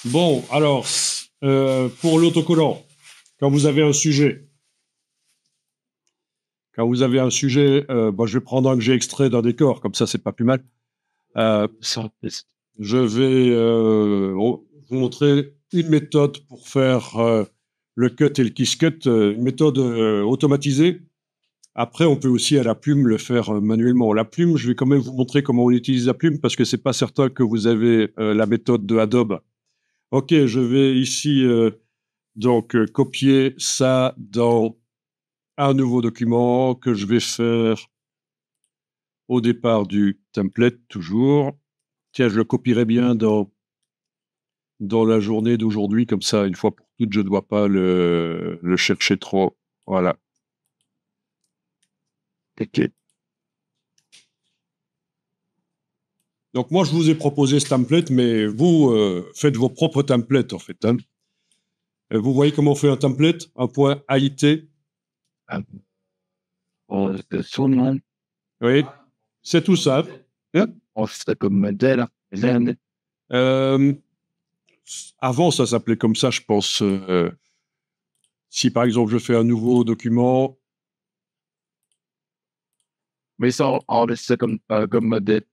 Bon, alors, pour l'autocollant, quand vous avez un sujet, bon, je vais prendre un que j'ai extrait d'un décor, comme ça, c'est pas plus mal. Euh, je vais vous montrer une méthode pour faire le cut et le kiss cut, une méthode automatisée. Après, on peut aussi à la plume le faire manuellement. La plume, je vais quand même vous montrer comment on utilise la plume parce que c'est pas certain que vous avez la méthode de Adobe. Ok, je vais ici copier ça dans un nouveau document que je vais faire au départ du template toujours. Tiens, je le copierai bien dans la journée d'aujourd'hui, comme ça, une fois pour toutes, je ne dois pas le chercher trop. Voilà. Ok. Donc moi, je vous ai proposé ce template, mais vous faites vos propres templates, en fait. Hein. Vous voyez comment on fait un template? Un point AIT. Sûrement, Oui, c'est tout ça. on fait comme modèle. Euh, Avant, ça s'appelait comme ça, je pense. Si par exemple, je fais un nouveau document. Mais ça, on le fait comme modèle.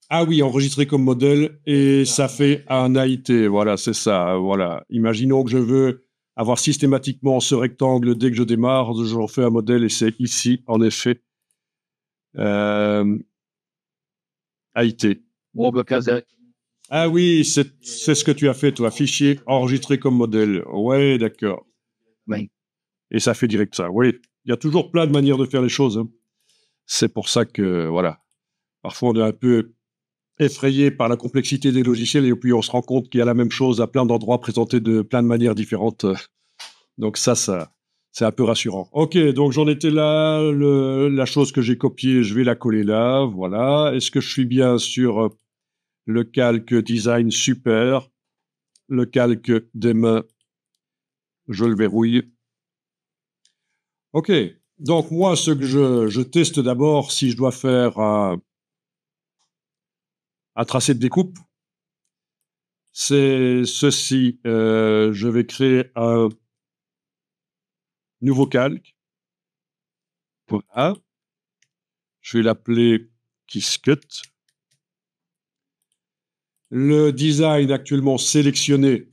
Ah oui, enregistré comme modèle et ça fait un AIT. Voilà, c'est ça. Voilà. Imaginons que je veux avoir systématiquement ce rectangle dès que je démarre. J'en fais un modèle et c'est ici, en effet, euh, AIT. On va faire Ah oui, c'est ce que tu as fait, toi. Fichier enregistré comme modèle. Ouais, d'accord. oui. Et ça fait direct ça. Oui, il y a toujours plein de manières de faire les choses. Hein. C'est pour ça que, voilà, parfois on est un peu effrayé par la complexité des logiciels et puis on se rend compte qu'il y a la même chose à plein d'endroits présentés de plein de manières différentes. Donc ça, c'est un peu rassurant. Ok, donc j'en étais là. La chose que j'ai copiée, je vais la coller là. Voilà. Est-ce que je suis bien sur le calque design? Super. Le calque des mains, je le verrouille. Ok. Donc moi, ce que je teste d'abord, si je dois faire un tracé de découpe, c'est ceci. Je vais créer un nouveau calque. Voilà. Je vais l'appeler KissCut. Le design actuellement sélectionné,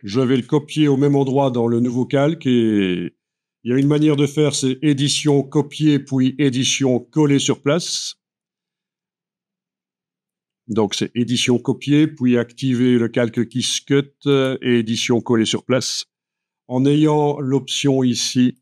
je vais le copier au même endroit dans le nouveau calque et il y a une manière de faire, c'est édition copier puis édition coller sur place. Donc c'est édition copier puis activer le calque KissCut et édition coller sur place. En ayant l'option ici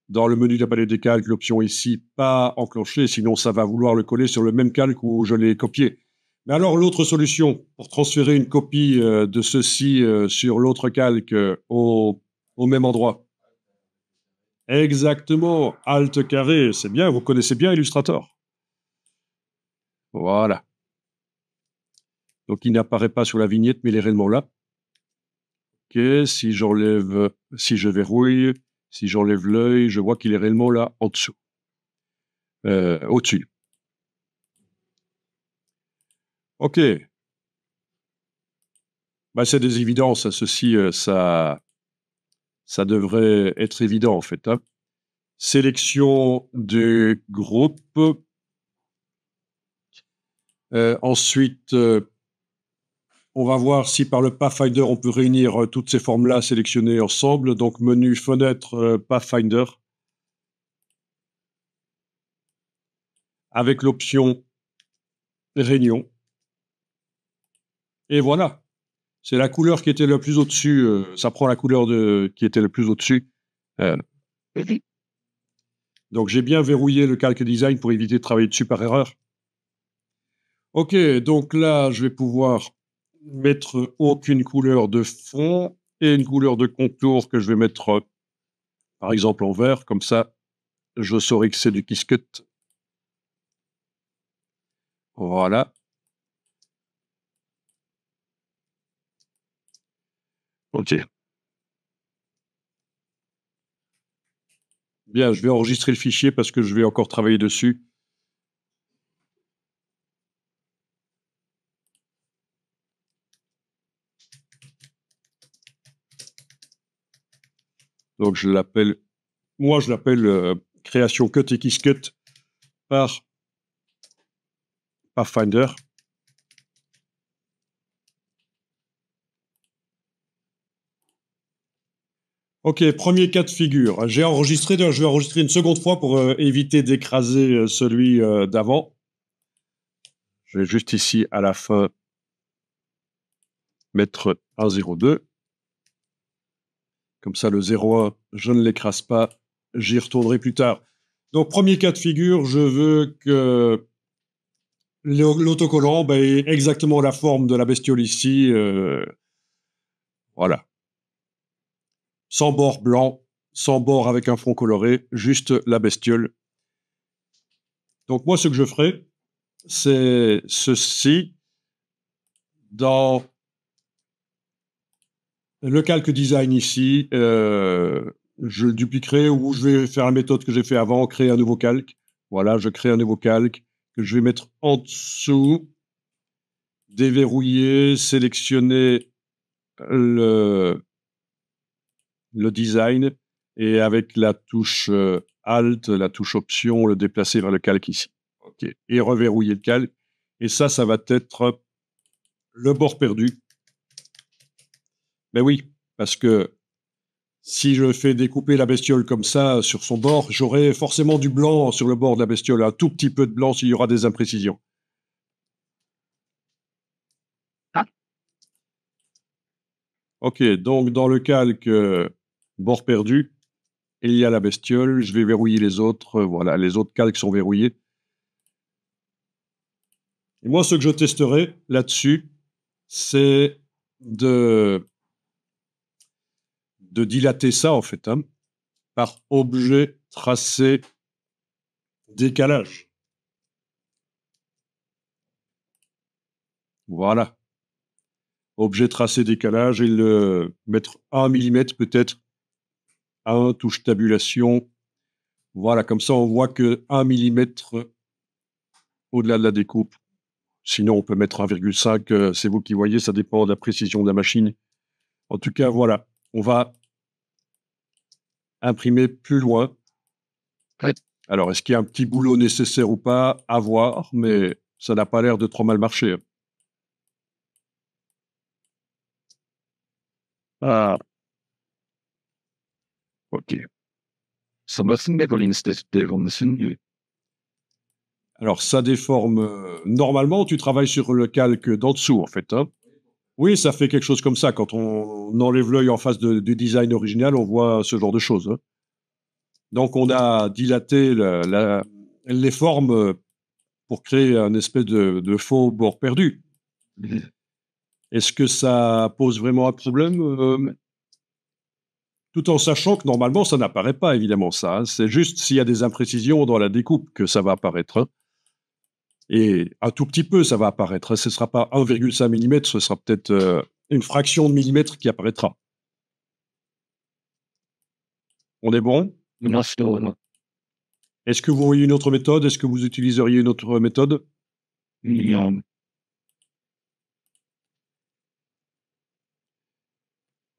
dans le menu de la palette des calques, l'option ici pas enclenchée, sinon ça va vouloir le coller sur le même calque où je l'ai copié. Mais alors l'autre solution pour transférer une copie de ceci sur l'autre calque au même endroit. Exactement, Alt carré, c'est bien, vous connaissez bien Illustrator. Voilà. Donc il n'apparaît pas sur la vignette, mais il est réellement là. Ok, si j'enlève, si je verrouille, si j'enlève l'œil, je vois qu'il est réellement là en dessous, au-dessus. Ok, bah, c'est des évidences, ceci, ça devrait être évident en fait. Hein. Sélection du groupe. Ensuite, on va voir si par le Pathfinder on peut réunir toutes ces formes-là sélectionnées ensemble. Donc menu fenêtre Pathfinder avec l'option réunion. Et voilà, c'est la couleur qui était le plus au-dessus. Ça prend la couleur qui était le plus au-dessus. Euh, donc j'ai bien verrouillé le calque design pour éviter de travailler dessus par erreur. Ok, donc là, je vais pouvoir mettre aucune couleur de fond et une couleur de contour que je vais mettre, par exemple, en vert. Comme ça, je saurai que c'est du Quiscut. Voilà. Ok. Bien, je vais enregistrer le fichier parce que je vais encore travailler dessus. Donc, moi, je l'appelle création cut et kiss cut par Pathfinder. Ok, premier cas de figure. Je vais enregistrer une seconde fois pour éviter d'écraser celui d'avant. Je vais juste ici, à la fin, mettre 1,02. Comme ça, le 0,1, je ne l'écrase pas. J'y retournerai plus tard. Donc, premier cas de figure, je veux que l'autocollant ait exactement la forme de la bestiole ici. Voilà. Sans bord blanc, sans bord avec un fond coloré, juste la bestiole. Donc, moi, ce que je ferai, c'est ceci. Dans le calque design ici, je le dupliquerai ou je vais faire la méthode que j'ai fait avant, créer un nouveau calque. Voilà, je crée un nouveau calque que je vais mettre en dessous, déverrouiller, sélectionner le design et avec la touche Alt, la touche Option, le déplacer vers le calque ici. OK. Et reverrouiller le calque. Et ça va être le bord perdu. Ben oui, parce que si je fais découper la bestiole comme ça sur son bord, j'aurai forcément du blanc sur le bord de la bestiole, un tout petit peu de blanc s'il y aura des imprécisions. Ah. Ok, donc dans le calque bord perdu, il y a la bestiole, je vais verrouiller les autres, voilà, les autres calques sont verrouillés. Et moi, ce que je testerai là-dessus, c'est de dilater ça, en fait, hein, par objet tracé décalage. Voilà. Objet tracé décalage et le mettre 1 mm peut-être. 1, touche tabulation. Voilà, comme ça, on voit que 1 mm au-delà de la découpe. Sinon, on peut mettre 1,5, c'est vous qui voyez, ça dépend de la précision de la machine. En tout cas, voilà, on va imprimer plus loin. Ouais. Alors, est-ce qu'il y a un petit boulot nécessaire ou pas? À voir, mais ça n'a pas l'air de trop mal marcher. Ah, ok. Så müssen wir wohl ins müssen. Alors, ça déforme. Normalement, tu travailles sur le calque d'en dessous, en fait. Hein. Oui, ça fait quelque chose comme ça. Quand on enlève l'œil en face du design original, on voit ce genre de choses. Hein. Donc, on a dilaté les formes pour créer un espèce de faux bord perdu. Est-ce que ça pose vraiment un problème tout en sachant que normalement, ça n'apparaît pas, évidemment, ça. Hein. C'est juste s'il y a des imprécisions dans la découpe que ça va apparaître. Hein. Et un tout petit peu, ça va apparaître. Hein. Ce ne sera pas 1,5 mm, ce sera peut-être une fraction de millimètre qui apparaîtra. On est bon? Est-ce que vous voyez une autre méthode? Est-ce que vous utiliseriez une autre méthode?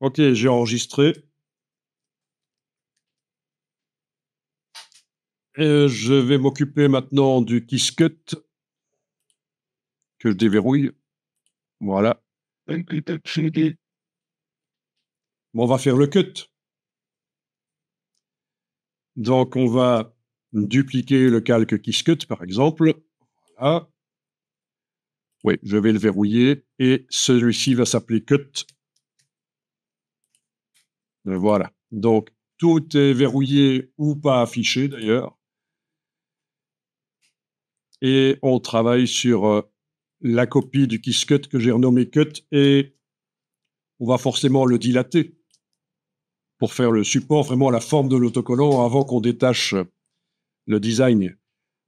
Ok, j'ai enregistré. Et je vais m'occuper maintenant du kiss cut que je déverrouille. Voilà. Bon, on va faire le cut. Donc, on va dupliquer le calque kiss cut, par exemple. Voilà. Oui, je vais le verrouiller et celui-ci va s'appeler cut. Voilà. Donc, tout est verrouillé ou pas affiché d'ailleurs. Et on travaille sur la copie du kiss cut que j'ai renommé cut et on va forcément le dilater pour faire le support, vraiment la forme de l'autocollant avant qu'on détache le design.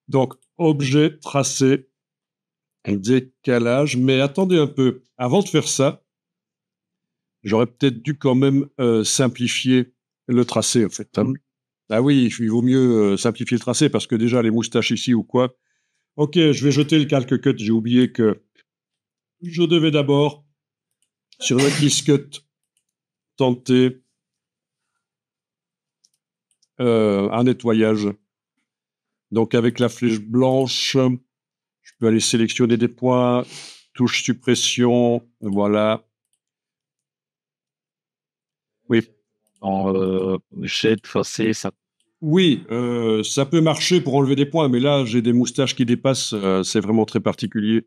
Donc, objet tracé, décalage. Mais attendez un peu. Avant de faire ça, j'aurais peut-être dû quand même simplifier le tracé, en fait. Hein. Ah oui, il vaut mieux simplifier le tracé parce que déjà, les moustaches ici ou quoi. Ok, je vais jeter le calque cut. J'ai oublié que je devais d'abord, sur le kiss cut, tenter un nettoyage. Donc, avec la flèche blanche, je peux aller sélectionner des points, touche suppression, voilà. Oui. En jet effacé, ça. Oui, ça peut marcher pour enlever des points, mais là, j'ai des moustaches qui dépassent, c'est vraiment très particulier.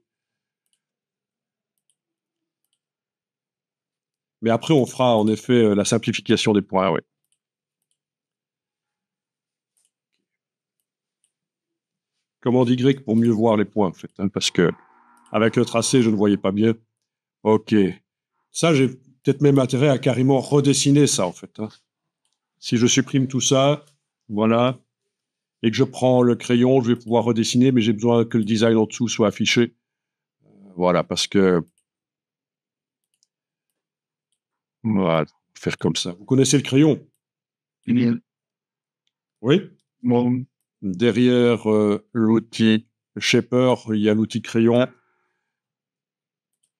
Mais après, on fera en effet la simplification des points, oui. Commande Y pour mieux voir les points, en fait, hein, parce que avec le tracé, je ne voyais pas bien. Ok. Ça, j'ai peut-être même intérêt à carrément redessiner ça, en fait, hein. Si je supprime tout ça, voilà, et que je prends le crayon, je vais pouvoir redessiner, mais j'ai besoin que le design en dessous soit affiché. Voilà, parce que... Voilà, faire comme ça. Vous connaissez le crayon? Oui. Bon, Derrière l'outil Shaper, il y a l'outil crayon.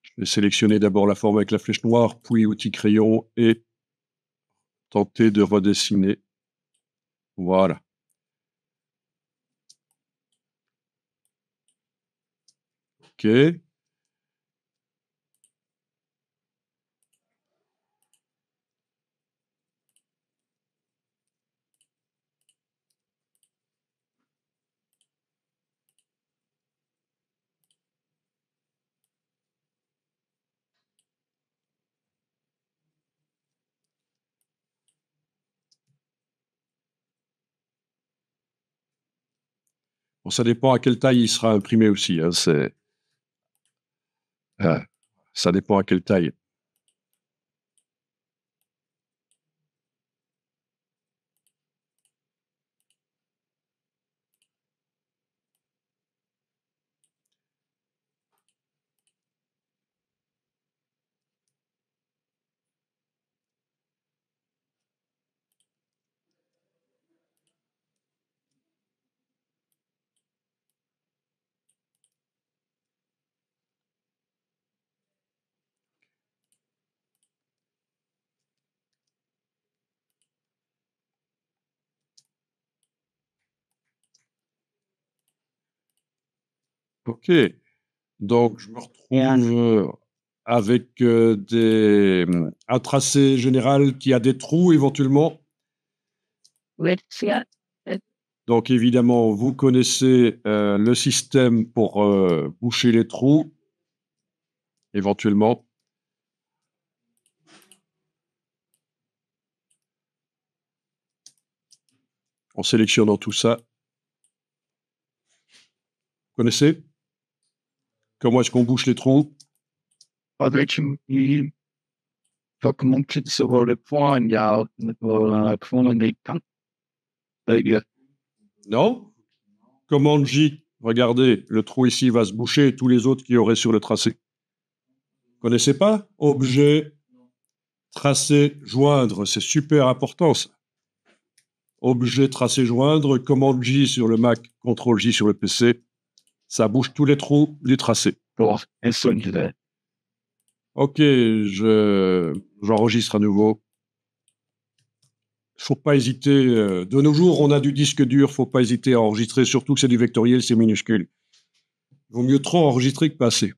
Je vais sélectionner d'abord la forme avec la flèche noire, puis outil crayon et tenter de redessiner. Voilà. OK. Bon, ça dépend à quelle taille il sera imprimé aussi, hein, ça dépend à quelle taille. OK. Donc, je me retrouve avec un tracé général qui a des trous éventuellement. Donc, évidemment, vous connaissez le système pour boucher les trous, éventuellement. En sélectionnant tout ça. Vous connaissez? Comment est-ce qu'on bouche les trous? avec une faut que mon clic sur le point, il y a un point des temps. Non? Commande J. Regardez, le trou ici va se boucher et tous les autres qu'il y aurait sur le tracé. Vous connaissez pas? Objet, tracé, joindre. C'est super important, ça. Objet, tracé, joindre. Commande J sur le Mac, CTRL J sur le PC. Ça bouge tous les trous du tracé. Pour un sonnet. Ok, j'enregistre à nouveau. Faut pas hésiter. De nos jours, on a du disque dur. Faut pas hésiter à enregistrer, surtout que c'est du vectoriel, c'est minuscule. Il vaut mieux trop enregistrer que pas assez.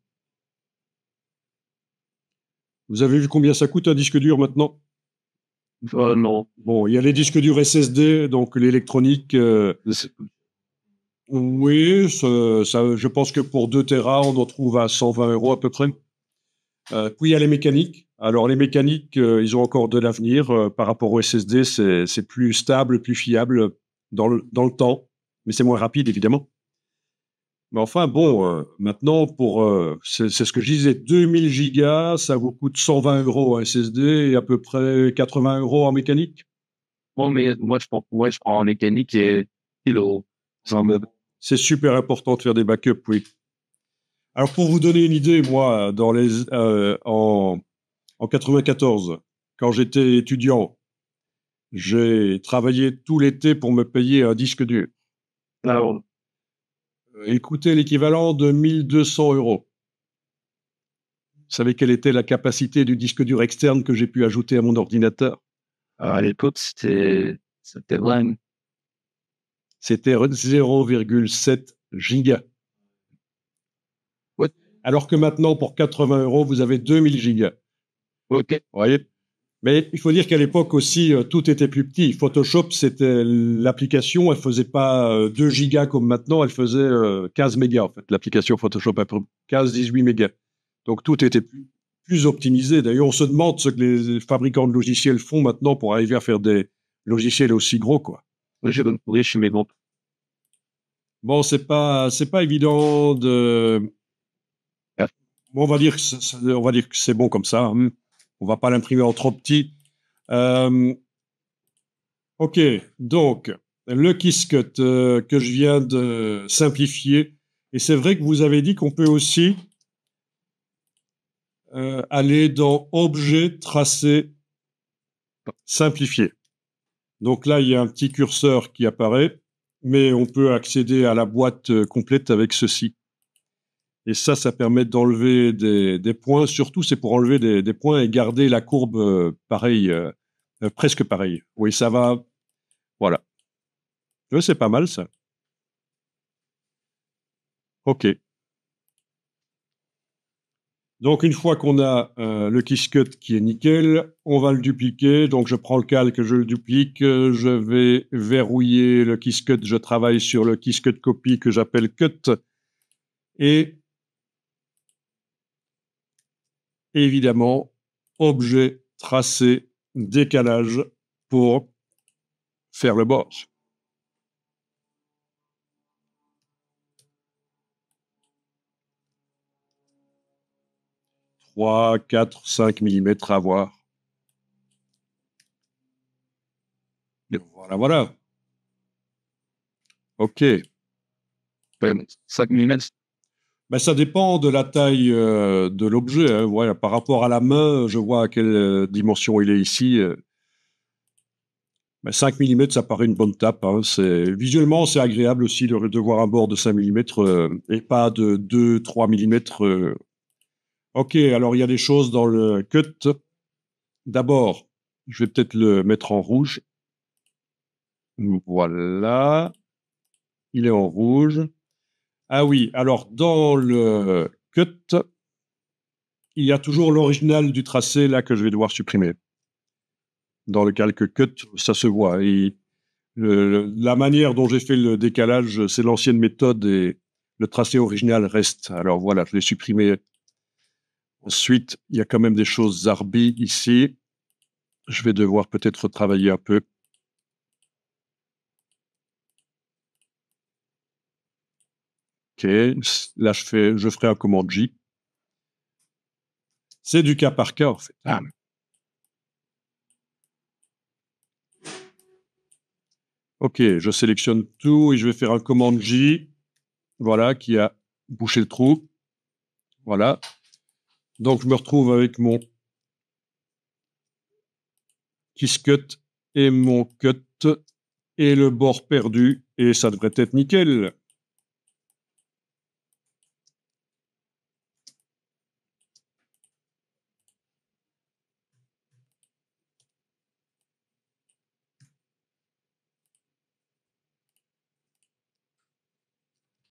Vous avez vu combien ça coûte un disque dur maintenant? Non. Bon, il y a les disques durs SSD, donc l'électronique. Oui, je pense que pour 2 Tera, on en trouve à 120 € à peu près. Puis il y a les mécaniques. Alors les mécaniques, ils ont encore de l'avenir. Par rapport au SSD, c'est plus stable, plus fiable dans le temps, mais c'est moins rapide évidemment. Mais enfin bon, maintenant c'est ce que je disais, 2000 gigas, ça vous coûte 120 € un SSD et à peu près 80 € en mécanique. Bon, mais moi, je prends en mécanique et kilo. C'est super important de faire des backups, oui. Alors pour vous donner une idée, moi, en 94, quand j'étais étudiant, j'ai travaillé tout l'été pour me payer un disque dur. Alors, Il coûtait l'équivalent de 1200 €. Vous savez quelle était la capacité du disque dur externe que j'ai pu ajouter à mon ordinateur? à l'époque, c'était vraiment c'était 0,7 gigas. Ouais. Alors que maintenant, pour 80 €, vous avez 2000 gigas. OK. Vous voyez? Mais il faut dire qu'à l'époque aussi, tout était plus petit. Photoshop, c'était l'application, elle faisait pas 2 gigas comme maintenant, elle faisait 15 mégas en fait. L'application Photoshop a 15-18 mégas. Donc tout était plus optimisé. D'ailleurs, on se demande ce que les fabricants de logiciels font maintenant pour arriver à faire des logiciels aussi gros, quoi. Je vais me courir chez mes montres. Bon, c'est pas évident de. Ah. Bon, on va dire que c'est bon comme ça. Hein. On va pas l'imprimer en trop petit. Ok, donc le Qiskit que je viens de simplifier, et c'est vrai que vous avez dit qu'on peut aussi aller dans Objet, Tracé, Simplifier. Donc là, il y a un petit curseur qui apparaît, mais on peut accéder à la boîte complète avec ceci. Et ça permet d'enlever des points. Surtout, c'est pour enlever des points et garder la courbe pareille, presque pareille. Oui, ça va. Voilà. C'est pas mal, ça. OK. Donc, une fois qu'on a le Qiskit qui est nickel, on va le dupliquer. Donc, je prends le calque, je le duplique. Je vais verrouiller le Qiskit. Je travaille sur le Qiskit copy que j'appelle cut. Et évidemment, objet, tracé, décalage pour faire le boss. 3, 4, 5 mm à voir. Et voilà. OK. 5 mm. Ben, ça dépend de la taille de l'objet. Hein. Voilà, par rapport à la main, je vois à quelle dimension il est ici. Ben, 5 mm, ça paraît une bonne tape. Hein. Visuellement, c'est agréable aussi de voir un bord de 5 mm et pas de 2-3 mm. OK, alors il y a des choses dans le cut. D'abord, je vais peut-être le mettre en rouge. Voilà. Il est en rouge. Ah oui, alors dans le cut, il y a toujours l'original du tracé là que je vais devoir supprimer. Dans le calque cut, ça se voit. Et la manière dont j'ai fait le décalage, c'est l'ancienne méthode et le tracé original reste. Alors voilà, je l'ai supprimé. Ensuite, il y a quand même des choses zarbi ici. Je vais devoir peut-être travailler un peu. OK, là je ferai un commande J. C'est du cas par cas en fait. Ah. OK, je sélectionne tout et je vais faire un commande J. Voilà, qui a bouché le trou. Voilà. Donc, je me retrouve avec mon Qiskit et mon cut et le bord perdu. Et ça devrait être nickel.